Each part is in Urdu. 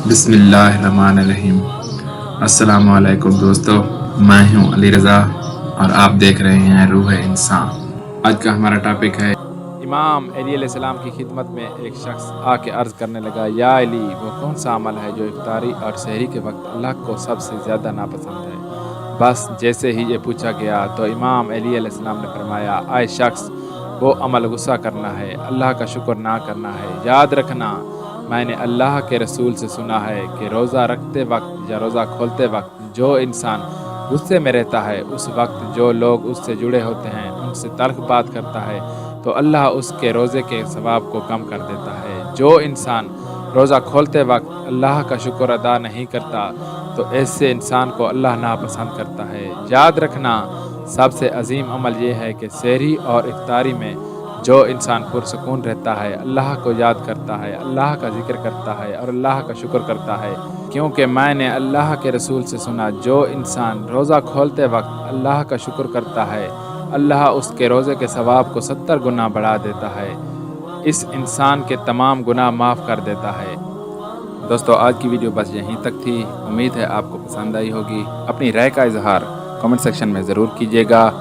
بسم اللہ الرحمن الرحیم۔ السلام علیکم دوستو، میں ہوں علی رضا اور آپ دیکھ رہے ہیں روح انسان۔ آج کا ہمارا ٹاپک ہے امام علی علیہ السلام کی خدمت میں ایک شخص آ کے عرض کرنے لگا، یا علی، وہ کون سا عمل ہے جو افطاری اور سحری کے وقت اللہ کو سب سے زیادہ ناپسند ہے؟ بس جیسے ہی یہ پوچھا گیا تو امام علی علیہ السلام نے فرمایا، اے شخص، وہ عمل غصہ کرنا ہے، اللہ کا شکر نہ کرنا ہے۔ یاد رکھنا، میں نے اللہ کے رسول سے سنا ہے کہ روزہ رکھتے وقت یا روزہ کھولتے وقت جو انسان غصے میں رہتا ہے، اس وقت جو لوگ اس سے جڑے ہوتے ہیں ان سے تلخ بات کرتا ہے تو اللہ اس کے روزے کے ثواب کو کم کر دیتا ہے۔ جو انسان روزہ کھولتے وقت اللہ کا شکر ادا نہیں کرتا تو ایسے انسان کو اللہ ناپسند کرتا ہے۔ یاد رکھنا، سب سے عظیم عمل یہ ہے کہ سحری اور افطاری میں جو انسان پرسکون رہتا ہے، اللہ کو یاد کرتا ہے، اللہ کا ذکر کرتا ہے اور اللہ کا شکر کرتا ہے، کیونکہ میں نے اللہ کے رسول سے سنا، جو انسان روزہ کھولتے وقت اللہ کا شکر کرتا ہے، اللہ اس کے روزے کے ثواب کو 70 گنا بڑھا دیتا ہے، اس انسان کے تمام گناہ معاف کر دیتا ہے۔ دوستو، آج کی ویڈیو بس یہیں تک تھی۔ امید ہے آپ کو پسند آئی ہوگی۔ اپنی رائے کا اظہار کمنٹ سیکشن میں ضرور کیجیے گا۔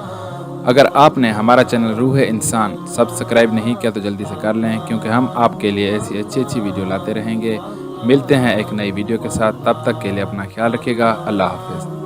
اگر آپ نے ہمارا چینل روح انسان سبسکرائب نہیں کیا تو جلدی سے کر لیں، کیونکہ ہم آپ کے لیے ایسی اچھی ویڈیو لاتے رہیں گے۔ ملتے ہیں ایک نئی ویڈیو کے ساتھ، تب تک کے لیے اپنا خیال رکھیے گا۔ اللہ حافظ۔